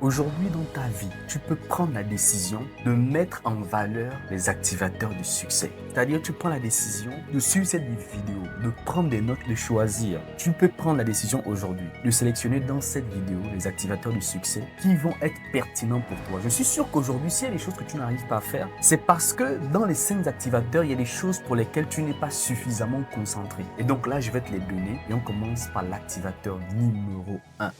Aujourd'hui dans ta vie, tu peux prendre la décision de mettre en valeur les activateurs du succès. C'est-à-dire, tu prends la décision de suivre cette vidéo, de prendre des notes, de choisir. Tu peux prendre la décision aujourd'hui de sélectionner dans cette vidéo les activateurs du succès qui vont être pertinents pour toi. Je suis sûr qu'aujourd'hui, s'il y a des choses que tu n'arrives pas à faire, c'est parce que dans les 5 activateurs, il y a des choses pour lesquelles tu n'es pas suffisamment concentré. Et donc là, je vais te les donner et on commence par l'activateur numéro 1.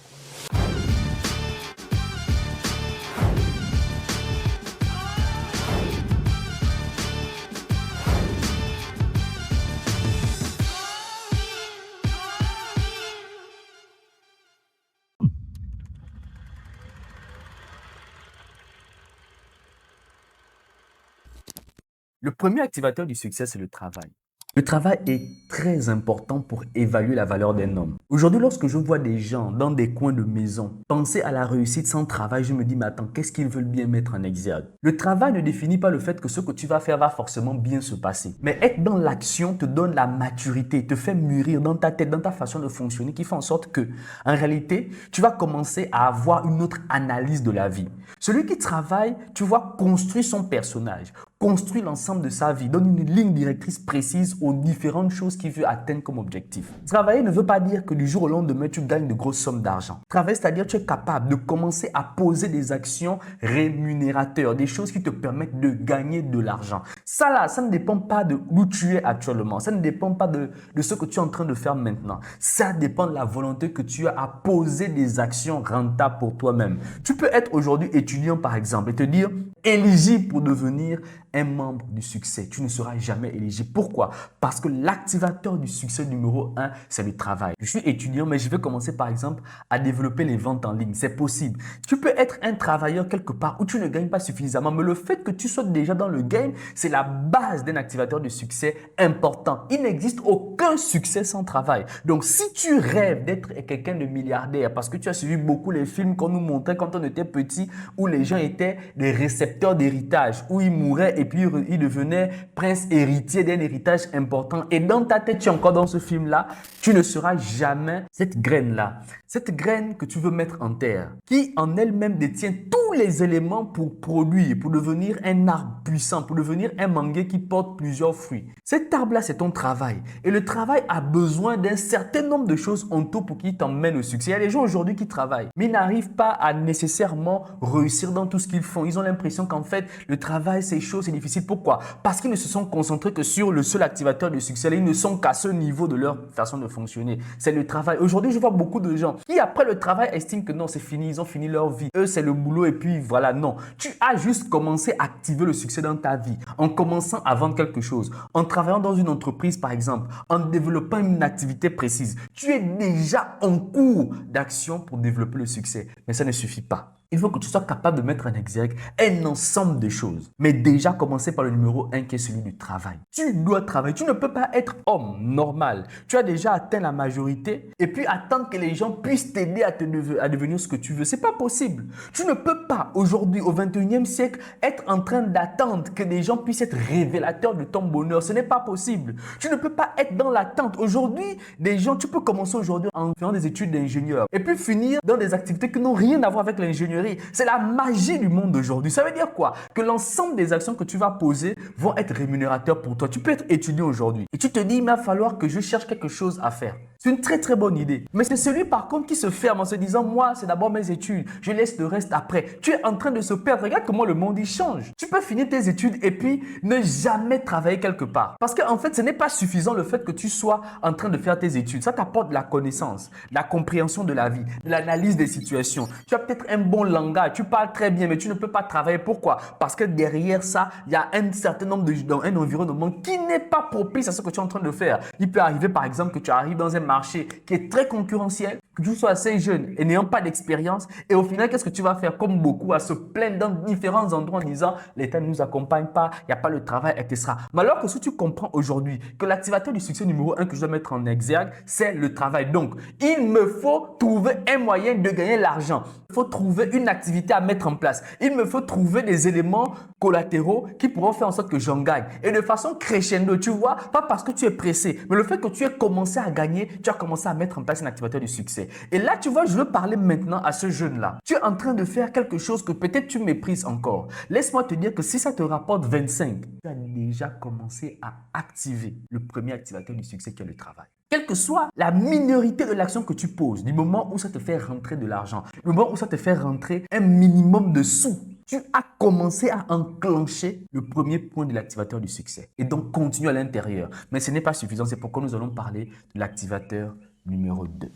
Le premier activateur du succès, c'est le travail. Le travail est très important pour évaluer la valeur d'un homme. Aujourd'hui, lorsque je vois des gens dans des coins de maison penser à la réussite sans travail, je me dis, mais attends, qu'est-ce qu'ils veulent bien mettre en exergue? Le travail ne définit pas le fait que ce que tu vas faire va forcément bien se passer. Mais être dans l'action te donne la maturité, te fait mûrir dans ta tête, dans ta façon de fonctionner, qui fait en sorte que, en réalité, tu vas commencer à avoir une autre analyse de la vie. Celui qui travaille, tu vois, construit son personnage, construit l'ensemble de sa vie, donne une ligne directrice précise aux différentes choses qu'il veut atteindre comme objectif. Travailler ne veut pas dire que du jour au lendemain, tu gagnes de grosses sommes d'argent. Travailler, c'est-à-dire que tu es capable de commencer à poser des actions rémunérateurs, des choses qui te permettent de gagner de l'argent. Ça là, ça ne dépend pas de où tu es actuellement, ça ne dépend pas de ce que tu es en train de faire maintenant. Ça dépend de la volonté que tu as à poser des actions rentables pour toi-même. Tu peux être aujourd'hui étudiant par exemple et te dire éligible pour devenir un membre du succès. Tu ne seras jamais éligible. Pourquoi? Parce que l'activateur du succès numéro 1, c'est le travail. Je suis étudiant, mais je vais commencer par exemple à développer les ventes en ligne. C'est possible. Tu peux être un travailleur quelque part où tu ne gagnes pas suffisamment, mais le fait que tu sois déjà dans le game, c'est la base d'un activateur de succès important. Il n'existe aucun succès sans travail. Donc, si tu rêves d'être quelqu'un de milliardaire, parce que tu as suivi beaucoup les films qu'on nous montrait quand on était petit, où les gens étaient des récepteurs d'héritage, où ils mouraient et puis il devenait prince héritier d'un héritage important. Et dans ta tête, tu es encore dans ce film-là, tu ne seras jamais cette graine-là. Cette graine que tu veux mettre en terre, qui en elle-même détient tous les éléments pour produire, pour devenir un arbre puissant, pour devenir un manguier qui porte plusieurs fruits. Cet arbre-là, c'est ton travail. Et le travail a besoin d'un certain nombre de choses en tout pour qu'il t'emmène au succès. Il y a des gens aujourd'hui qui travaillent, mais ils n'arrivent pas à nécessairement réussir dans tout ce qu'ils font. Ils ont l'impression qu'en fait, le travail, c'est chaud, c'est difficile. Pourquoi? Parce qu'ils ne se sont concentrés que sur le seul activateur de succès. Ils ne sont qu'à ce niveau de leur façon de fonctionner. C'est le travail. Aujourd'hui, je vois beaucoup de gens qui, après le travail, estiment que non, c'est fini, ils ont fini leur vie. Eux, c'est le boulot et puis voilà, non. Tu as juste commencé à activer le succès dans ta vie en commençant à vendre quelque chose, en travaillant dans une entreprise, par exemple, en développant une activité précise. Tu es déjà en cours d'action pour développer le succès. Mais ça ne suffit pas. Il faut que tu sois capable de mettre en exergue un ensemble de choses. Mais déjà, commencer par le numéro 1 qui est celui du travail. Tu dois travailler. Tu ne peux pas être homme normal. Tu as déjà atteint la majorité et puis attendre que les gens puissent t'aider à devenir ce que tu veux. C'est pas possible. Tu ne peux pas aujourd'hui, au 21e siècle, être en train d'attendre que des gens puissent être révélateurs de ton bonheur. Ce n'est pas possible. Tu ne peux pas être dans l'attente. Aujourd'hui, des gens, tu peux commencer aujourd'hui en faisant des études d'ingénieur et puis finir dans des activités qui n'ont rien à voir avec l'ingénierie. C'est la magie du monde d'aujourd'hui. Ça veut dire quoi? Que l'ensemble des actions que tu vas poser vont être rémunérateurs pour toi. Tu peux être étudiant aujourd'hui et tu te dis, il va falloir que je cherche quelque chose à faire. C'est une très très bonne idée. Mais c'est celui par contre qui se ferme en se disant, moi, c'est d'abord mes études. Je laisse le reste après. Tu es en train de se perdre. Regarde comment le monde y change. Tu peux finir tes études et puis ne jamais travailler quelque part. Parce qu'en fait, ce n'est pas suffisant le fait que tu sois en train de faire tes études. Ça t'apporte de la connaissance, de la compréhension de la vie, de l'analyse des situations. Tu as peut-être un bon langage, tu parles très bien, mais tu ne peux pas travailler. Pourquoi? Parce que derrière ça, il y a un certain nombre dans un environnement qui n'est pas propice à ce que tu es en train de faire. Il peut arriver par exemple que tu arrives dans un marché qui est très concurrentiel, que tu sois assez jeune et n'ayant pas d'expérience, et au final, qu'est-ce que tu vas faire? Comme beaucoup, à se plaindre dans différents endroits en disant l'État ne nous accompagne pas, il n'y a pas le travail, etc. Mais alors que si tu comprends aujourd'hui que l'activateur du succès numéro 1 que je dois mettre en exergue, c'est le travail. Donc, il me faut trouver un moyen de gagner l'argent. Il faut trouver une activité à mettre en place. Il me faut trouver des éléments collatéraux qui pourront faire en sorte que j'en gagne. Et de façon crescendo, tu vois, pas parce que tu es pressé, mais le fait que tu aies commencé à gagner, tu as commencé à mettre en place un activateur du succès. Et là, tu vois, je veux parler maintenant à ce jeune-là. Tu es en train de faire quelque chose que peut-être tu méprises encore. Laisse-moi te dire que si ça te rapporte 25, tu as déjà commencé à activer le premier activateur du succès qui est le travail. Quelle que soit la minorité de l'action que tu poses, du moment où ça te fait rentrer de l'argent, du moment où ça te fait rentrer un minimum de sous, tu as commencé à enclencher le premier point de l'activateur du succès. Et donc, continue à l'intérieur. Mais ce n'est pas suffisant, c'est pourquoi nous allons parler de l'activateur numéro 2.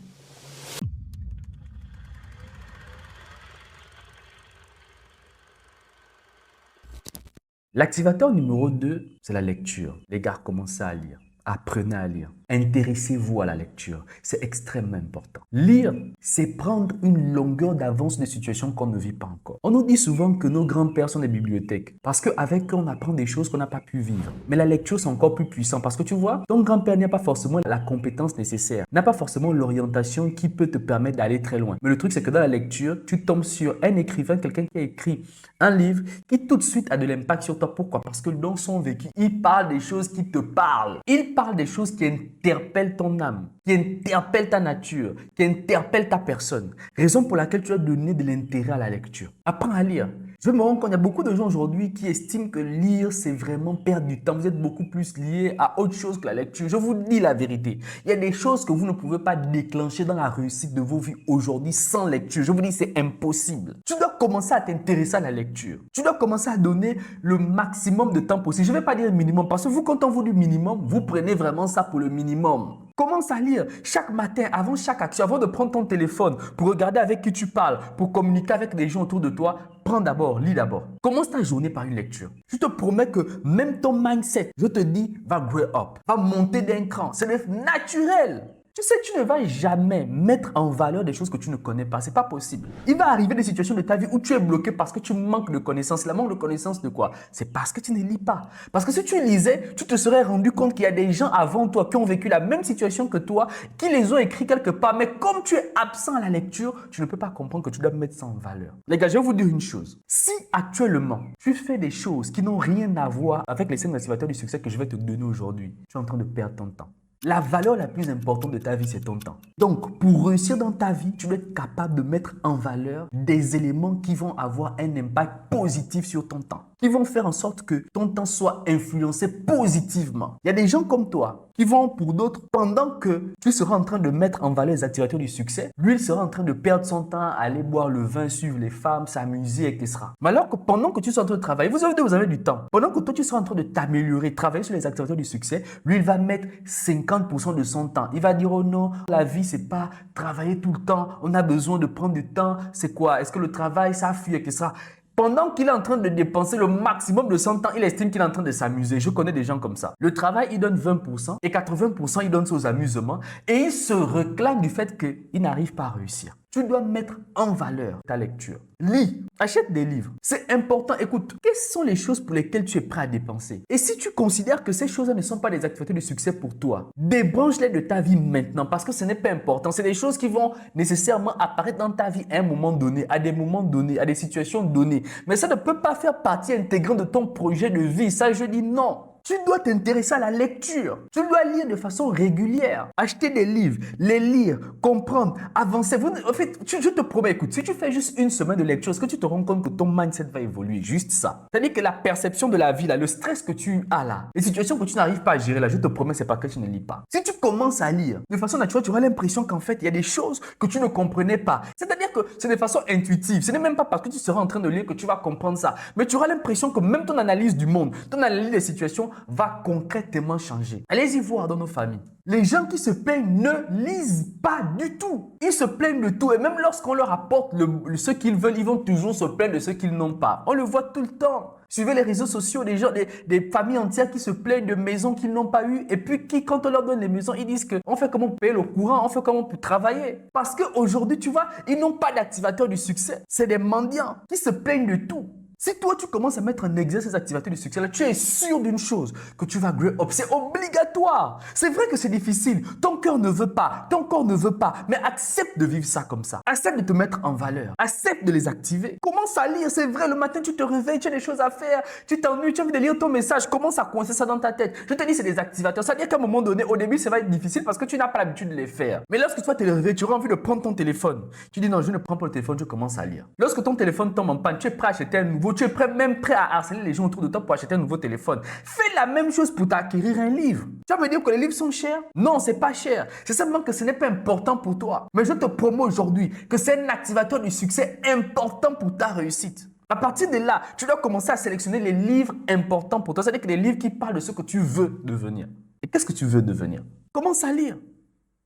L'activateur numéro 2, c'est la lecture. Les gars, commencez à lire. Apprenez à lire. Intéressez-vous à la lecture. C'est extrêmement important. Lire, c'est prendre une longueur d'avance de situations qu'on ne vit pas encore. On nous dit souvent que nos grands-pères sont des bibliothèques parce qu'avec eux, on apprend des choses qu'on n'a pas pu vivre. Mais la lecture, c'est encore plus puissant parce que tu vois, ton grand-père n'a pas forcément la compétence nécessaire, n'a pas forcément l'orientation qui peut te permettre d'aller très loin. Mais le truc, c'est que dans la lecture, tu tombes sur un écrivain, quelqu'un qui a écrit un livre qui tout de suite a de l'impact sur toi. Pourquoi? Parce que dans son vécu, il parle des choses qui te parlent. Il parle des choses qui interpellent ton âme, qui interpellent ta nature, qui interpellent ta personne. Raison pour laquelle tu as donné de l'intérêt à la lecture. Apprends à lire. Je me rends compte qu'il y a beaucoup de gens aujourd'hui qui estiment que lire, c'est vraiment perdre du temps. Vous êtes beaucoup plus liés à autre chose que la lecture. Je vous dis la vérité. Il y a des choses que vous ne pouvez pas déclencher dans la réussite de vos vies aujourd'hui sans lecture. Je vous dis, c'est impossible. Tu dois commencer à t'intéresser à la lecture. Tu dois commencer à donner le maximum de temps possible. Je ne vais pas dire minimum parce que vous, quand on vous dit minimum, vous prenez vraiment ça pour le minimum. Commence à lire chaque matin, avant chaque action, avant de prendre ton téléphone pour regarder avec qui tu parles, pour communiquer avec les gens autour de toi. Prends d'abord, lis d'abord. Commence ta journée par une lecture. Je te promets que même ton mindset, je te dis, va grow up, va monter d'un cran. C'est naturel. Tu sais, tu ne vas jamais mettre en valeur des choses que tu ne connais pas. Ce n'est pas possible. Il va arriver des situations de ta vie où tu es bloqué parce que tu manques de connaissances. La manque de connaissances de quoi? C'est parce que tu ne lis pas. Parce que si tu lisais, tu te serais rendu compte qu'il y a des gens avant toi qui ont vécu la même situation que toi, qui les ont écrits quelque part. Mais comme tu es absent à la lecture, tu ne peux pas comprendre que tu dois mettre ça en valeur. Les gars, je vais vous dire une chose. Si actuellement, tu fais des choses qui n'ont rien à voir avec les 5 activateurs du succès que je vais te donner aujourd'hui, tu es en train de perdre ton temps. La valeur la plus importante de ta vie, c'est ton temps. Donc, pour réussir dans ta vie, tu dois être capable de mettre en valeur des éléments qui vont avoir un impact positif sur ton temps, qui vont faire en sorte que ton temps soit influencé positivement. Il y a des gens comme toi qui vont pour d'autres, pendant que tu seras en train de mettre en valeur les activateurs du succès, lui, il sera en train de perdre son temps à aller boire le vin, suivre les femmes, s'amuser, etc. Mais alors que pendant que tu seras en train de travailler, vous avez du temps. Pendant que toi, tu seras en train de t'améliorer, travailler sur les activateurs du succès, lui, il va mettre 50% de son temps. Il va dire, oh non, la vie, c'est pas travailler tout le temps. On a besoin de prendre du temps. C'est quoi? Est-ce que le travail, ça fuit, etc. Pendant qu'il est en train de dépenser le maximum de son temps, il estime qu'il est en train de s'amuser. Je connais des gens comme ça. Le travail, il donne 20% et 80%, il donne aux amusements et il se réclame du fait qu'il n'arrive pas à réussir. Tu dois mettre en valeur ta lecture. Lis, achète des livres. C'est important. Écoute, quelles sont les choses pour lesquelles tu es prêt à dépenser? Et si tu considères que ces choses-là ne sont pas des activités de succès pour toi, débranche-les de ta vie maintenant parce que ce n'est pas important. C'est des choses qui vont nécessairement apparaître dans ta vie à un moment donné, à des moments donnés, à des situations données. Mais ça ne peut pas faire partie intégrante de ton projet de vie. Ça, je dis non. Tu dois t'intéresser à la lecture. Tu dois lire de façon régulière. Acheter des livres, les lire, comprendre, avancer. En fait, je te promets, écoute, si tu fais juste une semaine de lecture, est-ce que tu te rends compte que ton mindset va évoluer? Juste ça. C'est-à-dire que la perception de la vie, là, le stress que tu as là, les situations que tu n'arrives pas à gérer là, je te promets, c'est parce que tu ne lis pas. Si tu commences à lire de façon naturelle, tu auras l'impression qu'en fait, il y a des choses que tu ne comprenais pas. C'est-à-dire que c'est de façon intuitive. Ce n'est même pas parce que tu seras en train de lire que tu vas comprendre ça. Mais tu auras l'impression que même ton analyse du monde, ton analyse des situations va concrètement changer. Allez-y voir dans nos familles. Les gens qui se plaignent ne lisent pas du tout. Ils se plaignent de tout et même lorsqu'on leur apporte ce qu'ils veulent, ils vont toujours se plaindre de ce qu'ils n'ont pas. On le voit tout le temps. Suivez les réseaux sociaux, des gens, des familles entières qui se plaignent de maisons qu'ils n'ont pas eues et puis qui, quand on leur donne les maisons, ils disent qu'on fait comment pour payer le courant, on fait comment pour travailler. Parce qu'aujourd'hui, tu vois, ils n'ont pas d'activateur du succès. C'est des mendiants qui se plaignent de tout. Si toi, tu commences à mettre en exercice ces activités du succès, là, tu es sûr d'une chose, que tu vas grow up. C'est obligatoire. C'est vrai que c'est difficile. Ton cœur ne veut pas. Ton corps ne veut pas. Mais accepte de vivre ça comme ça. Accepte de te mettre en valeur. Accepte de les activer. Commence à lire. C'est vrai, le matin, tu te réveilles, tu as des choses à faire. Tu t'ennuies, tu as envie de lire ton message. Commence à coincer ça dans ta tête. Je te dis, c'est des activateurs. Ça veut dire qu'à un moment donné, au début, ça va être difficile parce que tu n'as pas l'habitude de les faire. Mais lorsque toi, tu es réveillé, tu auras envie de prendre ton téléphone. Tu dis non, je ne prends pas le téléphone, je commence à lire. Lorsque ton téléphone tombe en panne, tu es prêt à acheter un nouveau. Tu es même prêt à harceler les gens autour de toi pour acheter un nouveau téléphone. Fais la même chose pour t'acquérir un livre. Tu vas me dire que les livres sont chers? Non, c'est pas cher. C'est simplement que ce n'est pas important pour toi. Mais je te promets aujourd'hui que c'est un activateur du succès important pour ta réussite. À partir de là, tu dois commencer à sélectionner les livres importants pour toi. C'est-à-dire que les livres qui parlent de ce que tu veux devenir. Et qu'est-ce que tu veux devenir? Commence à lire.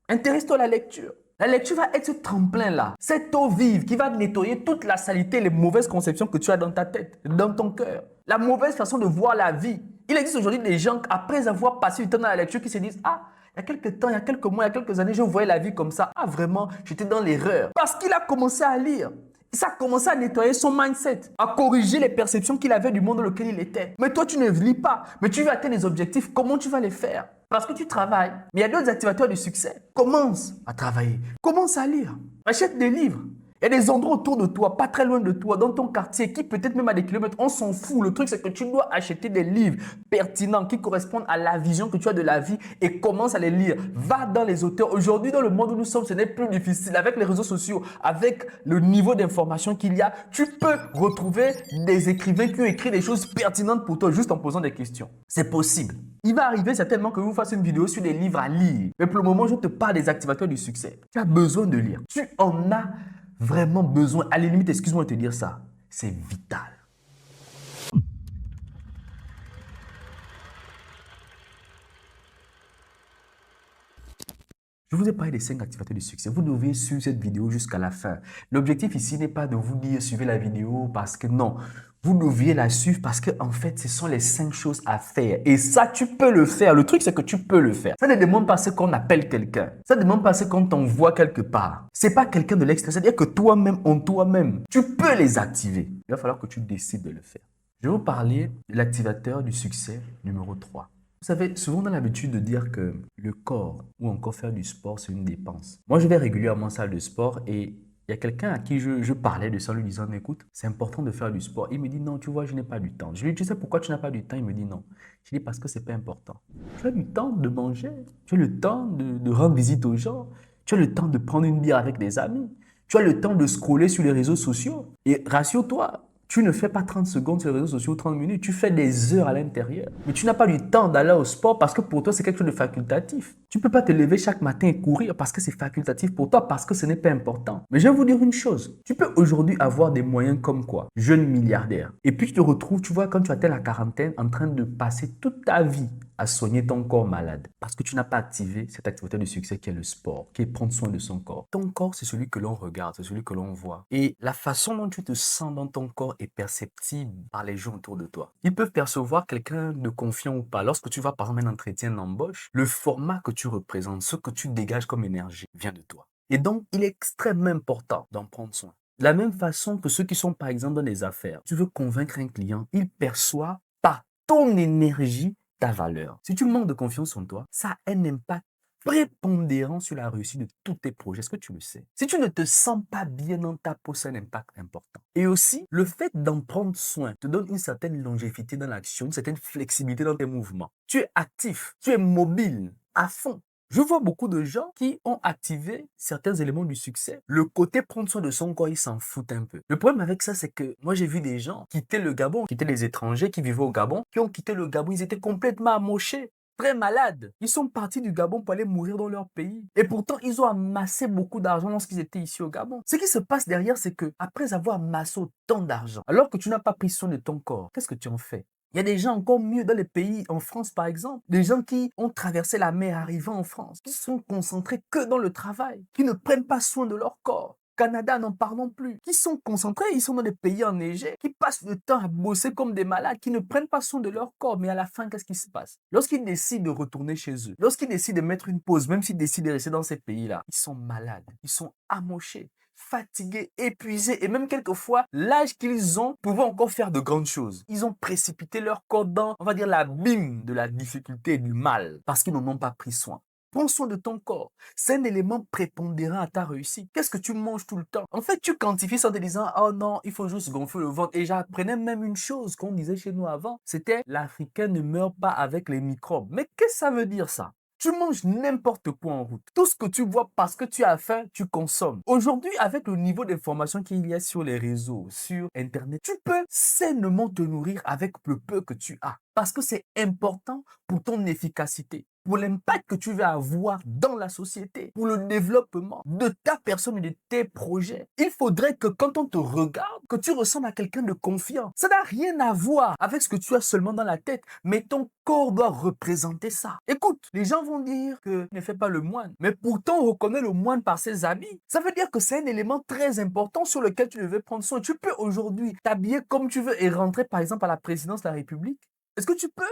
Intéresse-toi à la lecture. La lecture va être ce tremplin-là, cette eau vive qui va nettoyer toute la saleté, les mauvaises conceptions que tu as dans ta tête, dans ton cœur. La mauvaise façon de voir la vie. Il existe aujourd'hui des gens, après avoir passé du temps dans la lecture, qui se disent « Ah, il y a quelques temps, il y a quelques mois, il y a quelques années, je voyais la vie comme ça. Ah, vraiment, j'étais dans l'erreur. » Parce qu'il a commencé à lire. Ça a commencé à nettoyer son mindset, à corriger les perceptions qu'il avait du monde dans lequel il était. Mais toi, tu ne lis pas, mais tu veux atteindre des objectifs. Comment tu vas les faire? Parce que tu travailles. Mais il y a d'autres activateurs du succès. Commence à travailler. Commence à lire. Achète des livres. Il y a des endroits autour de toi, pas très loin de toi, dans ton quartier, qui peut-être même à des kilomètres, on s'en fout. Le truc, c'est que tu dois acheter des livres pertinents qui correspondent à la vision que tu as de la vie et commence à les lire. Va dans les auteurs. Aujourd'hui, dans le monde où nous sommes, ce n'est plus difficile. Avec les réseaux sociaux, avec le niveau d'information qu'il y a, tu peux retrouver des écrivains qui ont écrit des choses pertinentes pour toi juste en posant des questions. C'est possible. Il va arriver certainement que je vous fasse une vidéo sur des livres à lire. Mais pour le moment, je te parle des activateurs du succès. Tu as besoin de lire. Tu en as vraiment besoin, à la limite, excuse-moi de te dire ça, c'est vital. Je vous ai parlé des 5 activateurs du succès. Vous devez suivre cette vidéo jusqu'à la fin. L'objectif ici n'est pas de vous dire suivez la vidéo parce que non. Vous deviez la suivre parce que en fait, ce sont les 5 choses à faire. Et ça, tu peux le faire. Le truc, c'est que tu peux le faire. Ça ne demande pas ce qu'on appelle quelqu'un. Ça ne demande pas ce qu'on t'envoie quelque part. C'est pas quelqu'un de l'extérieur. C'est-à-dire que toi-même, en toi-même, tu peux les activer. Il va falloir que tu décides de le faire. Je vais vous parler de l'activateur du succès numéro 3. Vous savez, souvent on a l'habitude de dire que le corps ou encore faire du sport, c'est une dépense. Moi, je vais régulièrement en salle de sport et il y a quelqu'un à qui je parlais de ça en lui disant, écoute, c'est important de faire du sport. Il me dit, non, tu vois, je n'ai pas du temps. Je lui dis, tu sais pourquoi tu n'as pas du temps? Il me dit, non. Je dis, parce que c'est pas important. Tu as du temps de manger, tu as le temps de rendre visite aux gens, tu as le temps de prendre une bière avec des amis, tu as le temps de scroller sur les réseaux sociaux. Et rassure-toi, tu ne fais pas 30 secondes sur les réseaux sociaux, 30 minutes, tu fais des heures à l'intérieur. Mais tu n'as pas du temps d'aller au sport parce que pour toi, c'est quelque chose de facultatif. Tu ne peux pas te lever chaque matin et courir parce que c'est facultatif pour toi, parce que ce n'est pas important. Mais je vais vous dire une chose. Tu peux aujourd'hui avoir des moyens comme quoi? Jeune milliardaire. Et puis tu te retrouves, tu vois, quand tu atteins la quarantaine, en train de passer toute ta vie à soigner ton corps malade. Parce que tu n'as pas activé cette activité de succès qui est le sport, qui est prendre soin de son corps. Ton corps, c'est celui que l'on regarde, c'est celui que l'on voit. Et la façon dont tu te sens dans ton corps est perceptible par les gens autour de toi. Ils peuvent percevoir quelqu'un de confiant ou pas. Lorsque tu vas par exemple un entretien d'embauche, le format que tu représentes, ce que tu dégages comme énergie vient de toi. Et donc, il est extrêmement important d'en prendre soin. De la même façon que ceux qui sont par exemple dans les affaires, tu veux convaincre un client, il perçoit par ton énergie ta valeur. Si tu manques de confiance en toi, ça a un impact prépondérant sur la réussite de tous tes projets. Est-ce que tu le sais? Si tu ne te sens pas bien dans ta peau, c'est un impact important. Et aussi, le fait d'en prendre soin te donne une certaine longévité dans l'action, une certaine flexibilité dans tes mouvements. Tu es actif, tu es mobile, à fond. Je vois beaucoup de gens qui ont activé certains éléments du succès. Le côté prendre soin de son corps, ils s'en foutent un peu. Le problème avec ça, c'est que moi, j'ai vu des gens quitter le Gabon, quitter les étrangers qui vivaient au Gabon, qui ont quitté le Gabon, ils étaient complètement amochés, très malades. Ils sont partis du Gabon pour aller mourir dans leur pays. Et pourtant, ils ont amassé beaucoup d'argent lorsqu'ils étaient ici au Gabon. Ce qui se passe derrière, c'est que après avoir amassé autant d'argent, alors que tu n'as pas pris soin de ton corps, qu'est-ce que tu en fais? Il y a des gens encore mieux dans les pays, en France par exemple, des gens qui ont traversé la mer arrivant en France, qui sont concentrés que dans le travail, qui ne prennent pas soin de leur corps. Canada, n'en parlons plus, qui sont concentrés, ils sont dans des pays enneigés, qui passent le temps à bosser comme des malades, qui ne prennent pas soin de leur corps. Mais à la fin, qu'est-ce qui se passe? Lorsqu'ils décident de retourner chez eux, lorsqu'ils décident de mettre une pause, même s'ils décident de rester dans ces pays-là, ils sont malades, ils sont amochés. fatigués, épuisés et même quelquefois, l'âge qu'ils ont pouvait encore faire de grandes choses. Ils ont précipité leur corps dans, on va dire, l'abîme de la difficulté et du mal parce qu'ils n'en ont pas pris soin. Prends soin de ton corps. C'est un élément prépondérant à ta réussite. Qu'est-ce que tu manges tout le temps? En fait, tu quantifies ça en te disant, oh non, il faut juste gonfler le ventre. Et j'apprenais même une chose qu'on disait chez nous avant. C'était l'Africain ne meurt pas avec les microbes. Mais qu'est-ce que ça veut dire ça? Tu manges n'importe quoi en route. Tout ce que tu vois parce que tu as faim, tu consommes. Aujourd'hui, avec le niveau d'information qu'il y a sur les réseaux, sur Internet, tu peux sainement te nourrir avec le peu que tu as. Parce que c'est important pour ton efficacité, pour l'impact que tu vas avoir dans la société, pour le développement de ta personne et de tes projets. Il faudrait que quand on te regarde, que tu ressembles à quelqu'un de confiant. Ça n'a rien à voir avec ce que tu as seulement dans la tête, mais ton corps doit représenter ça. Écoute, les gens vont dire que ne fais pas le moine, mais pourtant on reconnaît le moine par ses habits. Ça veut dire que c'est un élément très important sur lequel tu devais prendre soin. Tu peux aujourd'hui t'habiller comme tu veux et rentrer par exemple à la présidence de la République. Est-ce que tu peux?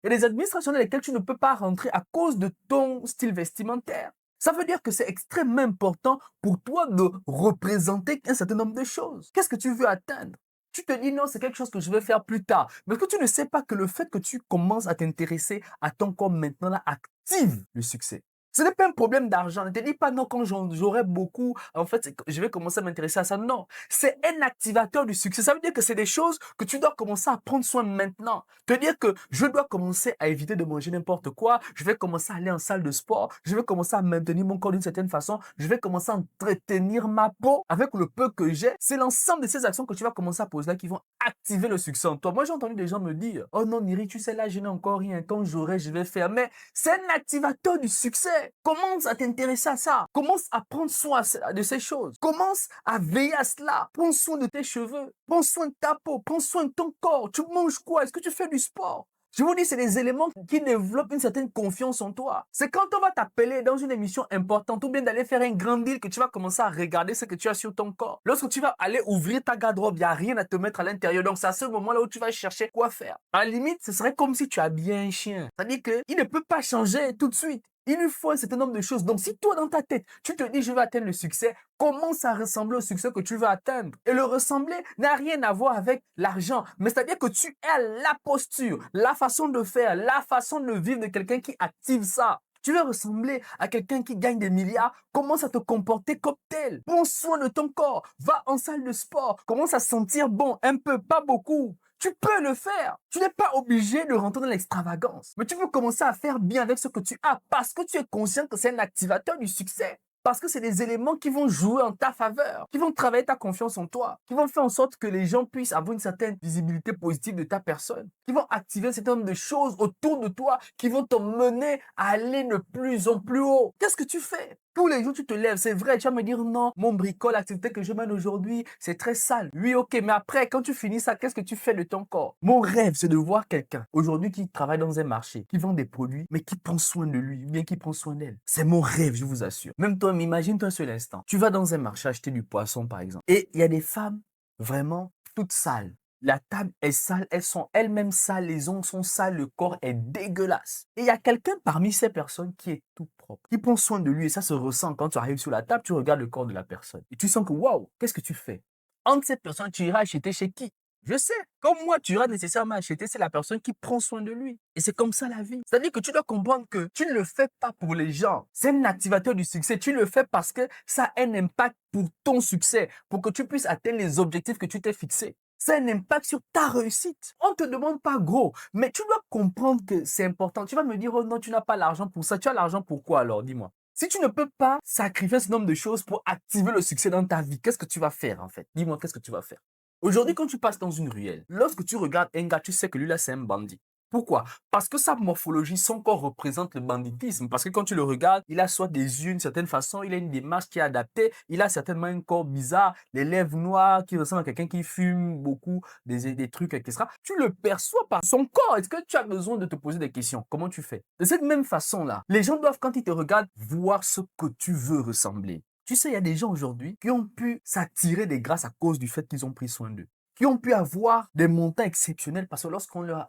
Il y a des administrations dans lesquelles tu ne peux pas rentrer à cause de ton style vestimentaire. Ça veut dire que c'est extrêmement important pour toi de représenter un certain nombre de choses. Qu'est-ce que tu veux atteindre? Tu te dis non, c'est quelque chose que je vais faire plus tard. Mais est-ce que tu ne sais pas que le fait que tu commences à t'intéresser à ton corps maintenant là, active le succès? Ce n'est pas un problème d'argent. Ne te dis pas non, quand j'aurai beaucoup, en fait, je vais commencer à m'intéresser à ça. Non, c'est un activateur du succès. Ça veut dire que c'est des choses que tu dois commencer à prendre soin maintenant. Te dire que je dois commencer à éviter de manger n'importe quoi. Je vais commencer à aller en salle de sport. Je vais commencer à maintenir mon corps d'une certaine façon. Je vais commencer à entretenir ma peau avec le peu que j'ai. C'est l'ensemble de ces actions que tu vas commencer à poser là qui vont activer le succès en toi. Moi, j'ai entendu des gens me dire, oh non, Niri, tu sais, là, je n'ai encore rien. Quand j'aurai, je vais faire. Mais c'est un activateur du succès. Commence à t'intéresser à ça. Commence à prendre soin de ces choses. Commence à veiller à cela. Prends soin de tes cheveux. Prends soin de ta peau. Prends soin de ton corps. Tu manges quoi? Est-ce que tu fais du sport? Je vous dis, c'est des éléments qui développent une certaine confiance en toi. C'est quand on va t'appeler dans une émission importante ou bien d'aller faire un grand deal que tu vas commencer à regarder ce que tu as sur ton corps. Lorsque tu vas aller ouvrir ta garde-robe, il n'y a rien à te mettre à l'intérieur. Donc, c'est à ce moment-là où tu vas chercher quoi faire. À la limite, ce serait comme si tu habilles un chien. C'est-à-dire qu'il ne peut pas changer tout de suite. Il lui faut un certain nombre de choses. Donc, si toi, dans ta tête, tu te dis, je vais atteindre le succès, commence à ressembler au succès que tu veux atteindre. Et le ressembler n'a rien à voir avec l'argent. Mais c'est-à-dire que tu es la posture, la façon de faire, la façon de vivre de quelqu'un qui active ça. Tu veux ressembler à quelqu'un qui gagne des milliards, commence à te comporter comme tel. Prends soin de ton corps, va en salle de sport, commence à sentir bon, un peu, pas beaucoup. Tu peux le faire. Tu n'es pas obligé de rentrer dans l'extravagance. Mais tu peux commencer à faire bien avec ce que tu as parce que tu es conscient que c'est un activateur du succès. Parce que c'est des éléments qui vont jouer en ta faveur, qui vont travailler ta confiance en toi, qui vont faire en sorte que les gens puissent avoir une certaine visibilité positive de ta personne, qui vont activer un certain nombre de choses autour de toi, qui vont te mener à aller de plus en plus haut. Qu'est-ce que tu fais? Tous les jours, tu te lèves, c'est vrai, tu vas me dire non, mon bricole, l'activité que je mène aujourd'hui, c'est très sale. Oui, ok, mais après, quand tu finis ça, qu'est-ce que tu fais de ton corps? Mon rêve, c'est de voir quelqu'un aujourd'hui qui travaille dans un marché, qui vend des produits, mais qui prend soin de lui, ou bien qui prend soin d'elle. C'est mon rêve, je vous assure. Même toi, imagine-toi un seul instant. Tu vas dans un marché acheter du poisson, par exemple, et il y a des femmes vraiment toutes sales. La table est sale, elles sont elles-mêmes sales, les ongles sont sales, le corps est dégueulasse. Et il y a quelqu'un parmi ces personnes qui est tout propre, qui prend soin de lui et ça se ressent quand tu arrives sur la table, tu regardes le corps de la personne et tu sens que waouh, qu'est-ce que tu fais? Entre ces personnes, tu iras acheter chez qui? Je sais, comme moi, tu iras nécessairement acheter, c'est la personne qui prend soin de lui. Et c'est comme ça la vie. C'est-à-dire que tu dois comprendre que tu ne le fais pas pour les gens. C'est un activateur du succès. Tu le fais parce que ça a un impact pour ton succès, pour que tu puisses atteindre les objectifs que tu t'es fixés. C'est un impact sur ta réussite. On ne te demande pas gros, mais tu dois comprendre que c'est important. Tu vas me dire, oh non, tu n'as pas l'argent pour ça. Tu as l'argent pour quoi alors? Dis-moi. Si tu ne peux pas sacrifier ce nombre de choses pour activer le succès dans ta vie, qu'est-ce que tu vas faire en fait? Dis-moi, qu'est-ce que tu vas faire? Aujourd'hui, quand tu passes dans une ruelle, lorsque tu regardes un gars, tu sais que lui là, c'est un bandit. Pourquoi? Parce que sa morphologie, son corps représente le banditisme. Parce que quand tu le regardes, il a soit des yeux d'une certaine façon, il a une démarche qui est adaptée, il a certainement un corps bizarre, les lèvres noires qui ressemblent à quelqu'un qui fume beaucoup, des trucs, etc. Tu le perçois par son corps. Est-ce que tu as besoin de te poser des questions? Comment tu fais? De cette même façon-là, les gens doivent, quand ils te regardent, voir ce que tu veux ressembler. Tu sais, il y a des gens aujourd'hui qui ont pu s'attirer des grâces à cause du fait qu'ils ont pris soin d'eux, qui ont pu avoir des montants exceptionnels parce que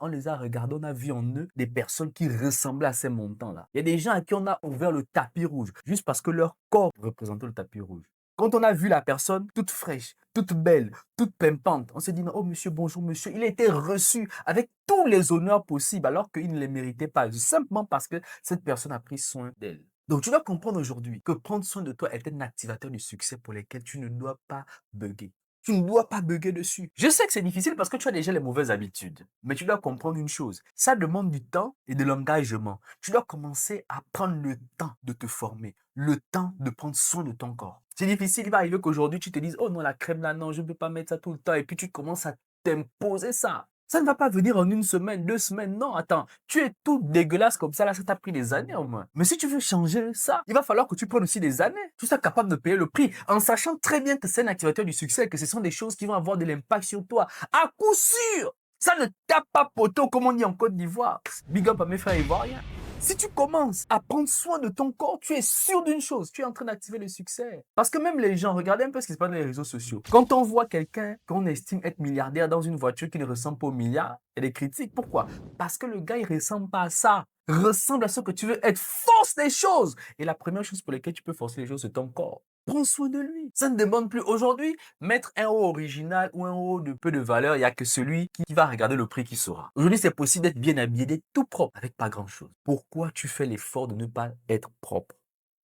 on les a regardés, on a vu en eux des personnes qui ressemblaient à ces montants-là. Il y a des gens à qui on a ouvert le tapis rouge juste parce que leur corps représentait le tapis rouge. Quand on a vu la personne toute fraîche, toute belle, toute pimpante, on s'est dit, non, oh monsieur, bonjour monsieur, il a été reçu avec tous les honneurs possibles alors qu'il ne les méritait pas, simplement parce que cette personne a pris soin d'elle. Donc tu dois comprendre aujourd'hui que prendre soin de toi est un activateur du succès pour lequel tu ne dois pas bugger. Tu ne dois pas bugger dessus. Je sais que c'est difficile parce que tu as déjà les mauvaises habitudes. Mais tu dois comprendre une chose. Ça demande du temps et de l'engagement. Tu dois commencer à prendre le temps de te former, le temps de prendre soin de ton corps. C'est difficile, il va arriver qu'aujourd'hui tu te dises, oh non, la crème là, non, je ne peux pas mettre ça tout le temps. Et puis tu commences à t'imposer ça. Ça ne va pas venir en une semaine, 2 semaines. Non, attends, tu es tout dégueulasse comme ça, là, ça t'a pris des années au moins. Mais si tu veux changer ça, il va falloir que tu prennes aussi des années. Tu sois capable de payer le prix en sachant très bien que c'est un activateur du succès, que ce sont des choses qui vont avoir de l'impact sur toi. À coup sûr, ça ne tape pas poteau comme on dit en Côte d'Ivoire. Big up à mes frères ivoiriens. Si tu commences à prendre soin de ton corps, tu es sûr d'une chose, tu es en train d'activer le succès. Parce que même les gens, regardez un peu ce qui se passe dans les réseaux sociaux. Quand on voit quelqu'un qu'on estime être milliardaire dans une voiture qui ne ressemble pas au milliard, il y a des critiques. Pourquoi? Parce que le gars, il ressemble pas à ça. Ressemble à ce que tu veux être. Force les choses. Et la première chose pour laquelle tu peux forcer les choses, c'est ton corps. Prends soin de lui. Ça ne demande plus. Aujourd'hui, mettre un haut original ou un haut de peu de valeur, il n'y a que celui qui va regarder le prix qui sera. Aujourd'hui, c'est possible d'être bien habillé, d'être tout propre avec pas grand-chose. Pourquoi tu fais l'effort de ne pas être propre?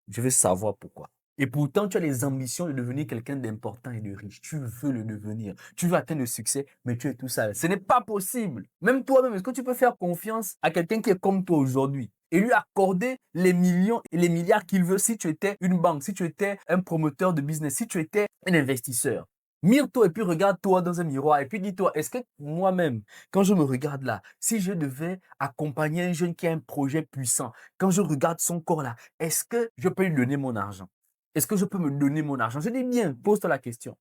Je veux savoir pourquoi. Et pourtant, tu as les ambitions de devenir quelqu'un d'important et de riche. Tu veux le devenir. Tu veux atteindre le succès, mais tu es tout seul. Ce n'est pas possible. Même toi-même, est-ce que tu peux faire confiance à quelqu'un qui est comme toi aujourd'hui et lui accorder les millions et les milliards qu'il veut si tu étais une banque, si tu étais un promoteur de business, si tu étais un investisseur? Mire-toi et puis regarde-toi dans un miroir et puis dis-toi, est-ce que moi-même, quand je me regarde là, si je devais accompagner un jeune qui a un projet puissant, quand je regarde son corps là, est-ce que je peux lui donner mon argent? Est-ce que je peux me donner mon argent? Je dis bien, pose-toi la question.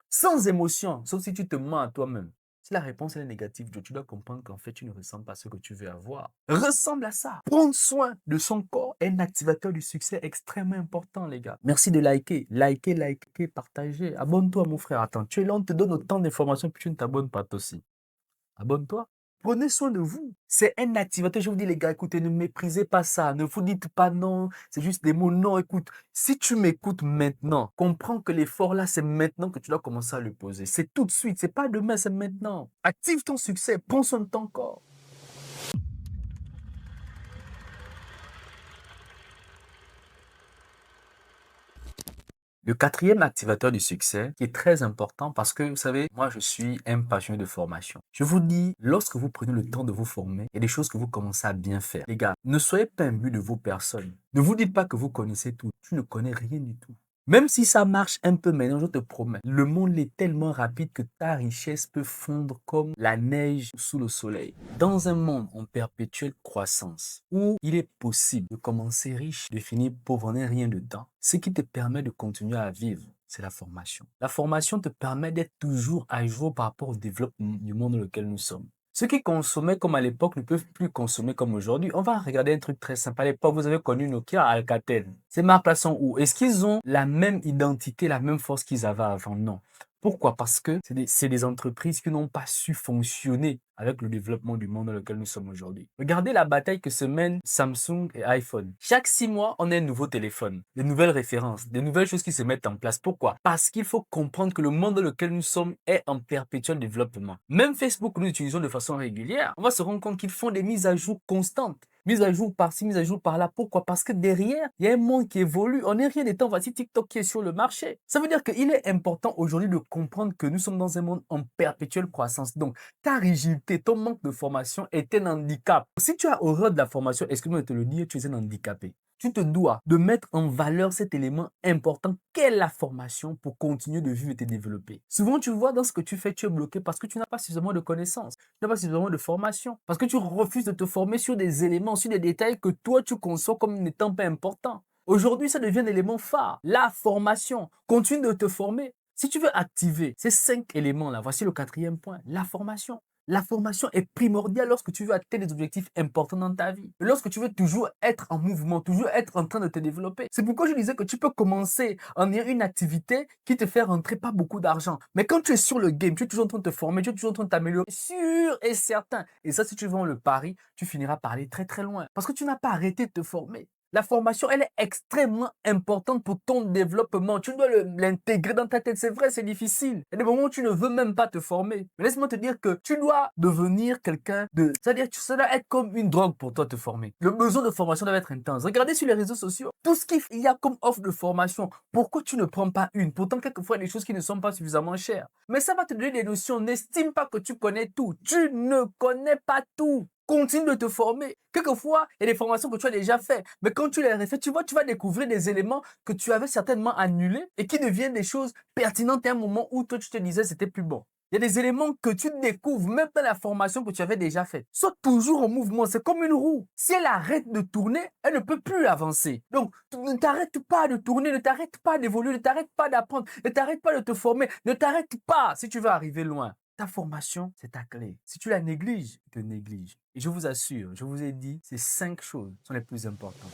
Sans émotion, sauf si tu te mens à toi-même. Si la réponse est négative, tu dois comprendre qu'en fait, tu ne ressembles pas à ce que tu veux avoir. Ressemble à ça. Prendre soin de son corps est un activateur du succès extrêmement important, les gars. Merci de liker. Liker, partager. Abonne-toi, mon frère. Attends, tu es là, on te donne autant d'informations, puis tu ne t'abonnes pas toi aussi. Abonne-toi. Prenez soin de vous. C'est un activateur. Je vous dis, les gars, écoutez, ne méprisez pas ça. Ne vous dites pas non. C'est juste des mots. Non, écoute, si tu m'écoutes maintenant, comprends que l'effort là, c'est maintenant que tu dois commencer à le poser. C'est tout de suite. C'est pas demain, c'est maintenant. Active ton succès. Prends soin de ton corps. Le quatrième activateur du succès, qui est très important parce que, vous savez, moi, je suis un passionné de formation. Je vous dis, lorsque vous prenez le temps de vous former, il y a des choses que vous commencez à bien faire. Les gars, ne soyez pas imbus de vos personnes. Ne vous dites pas que vous connaissez tout. Tu ne connais rien du tout. Même si ça marche un peu maintenant, je te promets, le monde est tellement rapide que ta richesse peut fondre comme la neige sous le soleil. Dans un monde en perpétuelle croissance, où il est possible de commencer riche, de finir pauvre en un rien de temps, ce qui te permet de continuer à vivre, c'est la formation. La formation te permet d'être toujours à jour par rapport au développement du monde dans lequel nous sommes. Ceux qui consommaient comme à l'époque ne peuvent plus consommer comme aujourd'hui. On va regarder un truc très simple. À l'époque, vous avez connu Nokia, Alcatel. Ces marques-là sont où? Est-ce qu'ils ont la même identité, la même force qu'ils avaient avant? Non. Pourquoi? Parce que c'est des entreprises qui n'ont pas su fonctionner avec le développement du monde dans lequel nous sommes aujourd'hui. Regardez la bataille que se mènent Samsung et iPhone. Chaque 6 mois, on a un nouveau téléphone, des nouvelles références, des nouvelles choses qui se mettent en place. Pourquoi? Parce qu'il faut comprendre que le monde dans lequel nous sommes est en perpétuel développement. Même Facebook, que nous utilisons de façon régulière, on va se rendre compte qu'ils font des mises à jour constantes. Mise à jour par-ci, mise à jour par-là. Pourquoi? Parce que derrière, il y a un monde qui évolue. On n'est rien des temps. Voici TikTok qui est sur le marché. Ça veut dire qu'il est important aujourd'hui de comprendre que nous sommes dans un monde en perpétuelle croissance. Donc, ta rigidité, ton manque de formation est un handicap. Si tu as horreur de la formation, excuse-moi de te le dire, tu es un handicapé. Tu te dois de mettre en valeur cet élément important qu'est la formation pour continuer de vivre et te développer. Souvent, tu vois, dans ce que tu fais, tu es bloqué parce que tu n'as pas suffisamment de connaissances, tu n'as pas suffisamment de formation, parce que tu refuses de te former sur des éléments, sur des détails que toi, tu conçois comme n'étant pas importants. Aujourd'hui, ça devient un élément phare. La formation. Continue de te former. Si tu veux activer ces 5 éléments-là, voici le quatrième point, la formation. La formation est primordiale lorsque tu veux atteindre des objectifs importants dans ta vie. Et lorsque tu veux toujours être en mouvement, toujours être en train de te développer. C'est pourquoi je disais que tu peux commencer en ayant une activité qui te fait rentrer pas beaucoup d'argent. Mais quand tu es sur le game, tu es toujours en train de te former, tu es toujours en train de t'améliorer, sûr et certain. Et ça, si tu vends le pari, tu finiras par aller très très loin. Parce que tu n'as pas arrêté de te former. La formation, elle est extrêmement importante pour ton développement. Tu dois l'intégrer dans ta tête. C'est vrai, c'est difficile. Il y a des moments où tu ne veux même pas te former. Mais laisse-moi te dire que tu dois devenir quelqu'un de... C'est-à-dire que ça doit être comme une drogue pour toi te former. Le besoin de formation doit être intense. Regardez sur les réseaux sociaux. Tout ce qu'il y a comme offre de formation, pourquoi tu ne prends pas une? Pourtant, quelquefois, il y a des choses qui ne sont pas suffisamment chères. Mais ça va te donner des notions. N'estime pas que tu connais tout. Tu ne connais pas tout. Continue de te former. Quelquefois, il y a des formations que tu as déjà faites. Mais quand tu les refais, tu vois, tu vas découvrir des éléments que tu avais certainement annulés et qui deviennent des choses pertinentes à un moment où toi, tu te disais c'était plus bon. Il y a des éléments que tu découvres même dans la formation que tu avais déjà faite. Sois toujours en mouvement. C'est comme une roue. Si elle arrête de tourner, elle ne peut plus avancer. Donc, ne t'arrête pas de tourner, ne t'arrête pas d'évoluer, ne t'arrête pas d'apprendre, ne t'arrête pas de te former, ne t'arrête pas si tu veux arriver loin. Ta formation, c'est ta clé. Si tu la négliges, tu te négliges. Et je vous assure, je vous ai dit, ces 5 choses sont les plus importantes.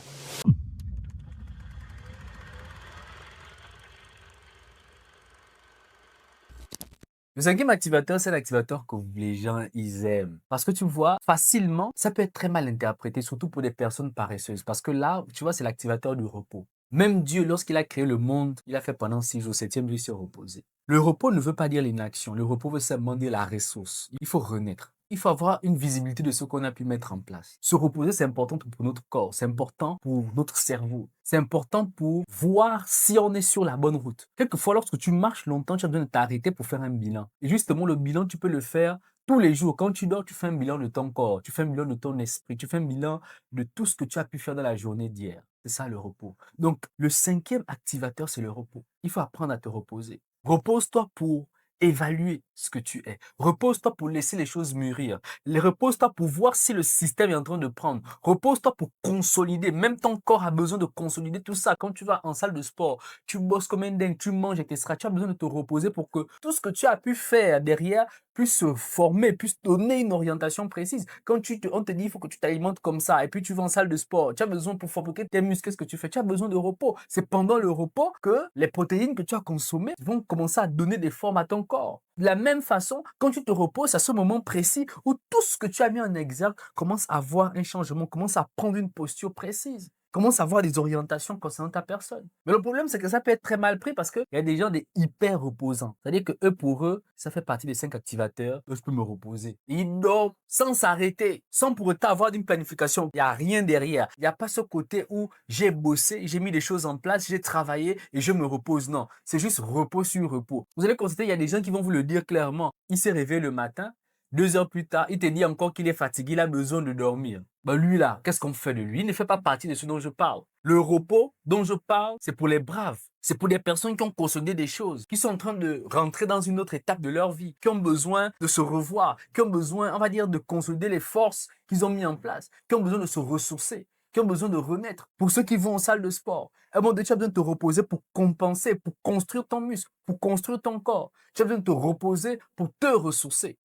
Le cinquième activateur, c'est l'activateur que les gens, ils aiment. Parce que tu vois, facilement, ça peut être très mal interprété, surtout pour des personnes paresseuses. Parce que là, tu vois, c'est l'activateur du repos. Même Dieu, lorsqu'il a créé le monde, il a fait pendant 6 jours, 7e jour, il s'est reposé. Le repos ne veut pas dire l'inaction. Le repos veut simplement dire la ressource. Il faut renaître. Il faut avoir une visibilité de ce qu'on a pu mettre en place. Se reposer, c'est important pour notre corps, c'est important pour notre cerveau, c'est important pour voir si on est sur la bonne route. Quelquefois, lorsque tu marches longtemps, tu as besoin de t'arrêter pour faire un bilan. Et justement, le bilan, tu peux le faire tous les jours. Quand tu dors, tu fais un bilan de ton corps, tu fais un bilan de ton esprit, tu fais un bilan de tout ce que tu as pu faire dans la journée d'hier. C'est ça le repos. Donc, le cinquième activateur, c'est le repos. Il faut apprendre à te reposer. Repose-toi pour évaluer ce que tu es. Repose-toi pour laisser les choses mûrir. Repose-toi pour voir si le système est en train de prendre. Repose-toi pour consolider. Même ton corps a besoin de consolider tout ça. Quand tu vas en salle de sport, tu bosses comme un dingue, tu manges, etc. Tu as besoin de te reposer pour que tout ce que tu as pu faire derrière puisse se former, puisse donner une orientation précise. Quand on te dit il faut que tu t'alimentes comme ça et puis tu vas en salle de sport, tu as besoin pour fabriquer tes muscles, qu'est-ce que tu fais? Tu as besoin de repos. C'est pendant le repos que les protéines que tu as consommées vont commencer à donner des formes à ton corps. De la même façon, quand tu te reposes, à ce moment précis où tout ce que tu as mis en exergue commence à avoir un changement, commence à prendre une posture précise, commence à avoir des orientations concernant ta personne. Mais le problème, c'est que ça peut être très mal pris parce qu'il y a des gens des hyper reposants. C'est-à-dire que eux, pour eux, ça fait partie des 5 activateurs. Je peux me reposer. Ils dorment sans s'arrêter, sans pour autant avoir une planification. Il n'y a rien derrière. Il n'y a pas ce côté où j'ai bossé, j'ai mis des choses en place, j'ai travaillé et je me repose. Non, c'est juste repos sur repos. Vous allez constater, il y a des gens qui vont vous le dire clairement. Il s'est réveillé le matin, 2 heures plus tard, il te dit encore qu'il est fatigué, il a besoin de dormir. Ben lui là, qu'est-ce qu'on fait de lui? Il ne fait pas partie de ce dont je parle. Le repos dont je parle, c'est pour les braves. C'est pour des personnes qui ont consolidé des choses, qui sont en train de rentrer dans une autre étape de leur vie, qui ont besoin de se revoir, qui ont besoin, on va dire, de consolider les forces qu'ils ont mis en place, qui ont besoin de se ressourcer, qui ont besoin de renaître. Pour ceux qui vont en salle de sport, à un moment donné, tu as besoin de te reposer pour compenser, pour construire ton muscle, pour construire ton corps. Tu as besoin de te reposer pour te ressourcer.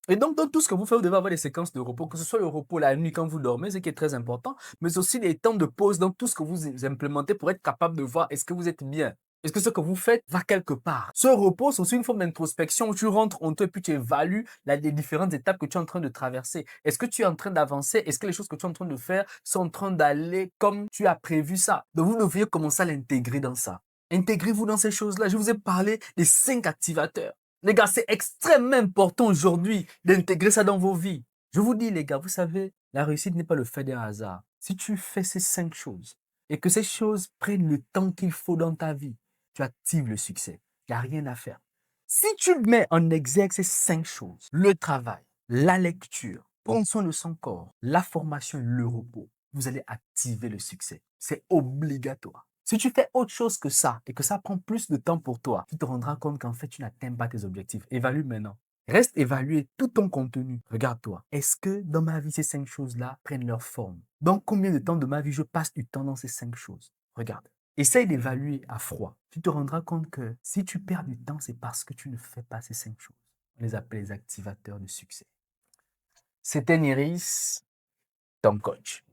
Et donc, dans tout ce que vous faites, vous devez avoir des séquences de repos, que ce soit le repos la nuit quand vous dormez, ce qui est très important, mais aussi des temps de pause dans tout ce que vous implémentez pour être capable de voir est-ce que vous êtes bien. Est-ce que ce que vous faites va quelque part? Ce repos, c'est aussi une forme d'introspection où tu rentres en toi et puis tu évalues les différentes étapes que tu es en train de traverser. Est-ce que tu es en train d'avancer? Est-ce que les choses que tu es en train de faire sont en train d'aller comme tu as prévu ça? Donc, vous devriez commencer à l'intégrer dans ça. Intégrez-vous dans ces choses-là. Je vous ai parlé des 5 activateurs. Les gars, c'est extrêmement important aujourd'hui d'intégrer ça dans vos vies. Je vous dis, les gars, vous savez, la réussite n'est pas le fait d'un hasard. Si tu fais ces 5 choses et que ces choses prennent le temps qu'il faut dans ta vie, tu actives le succès. Il n'y a rien à faire. Si tu mets en exergue ces 5 choses, le travail, la lecture, prendre soin de son corps, la formation et le repos, vous allez activer le succès. C'est obligatoire. Si tu fais autre chose que ça et que ça prend plus de temps pour toi, tu te rendras compte qu'en fait, tu n'atteins pas tes objectifs. Évalue maintenant. Reste évaluer tout ton contenu. Regarde-toi. Est-ce que dans ma vie, ces 5 choses-là prennent leur forme? Dans combien de temps de ma vie je passe du temps dans ces 5 choses? Regarde. Essaye d'évaluer à froid. Tu te rendras compte que si tu perds du temps, c'est parce que tu ne fais pas ces 5 choses. On les appelle les activateurs de succès. C'était Niris, ton coach.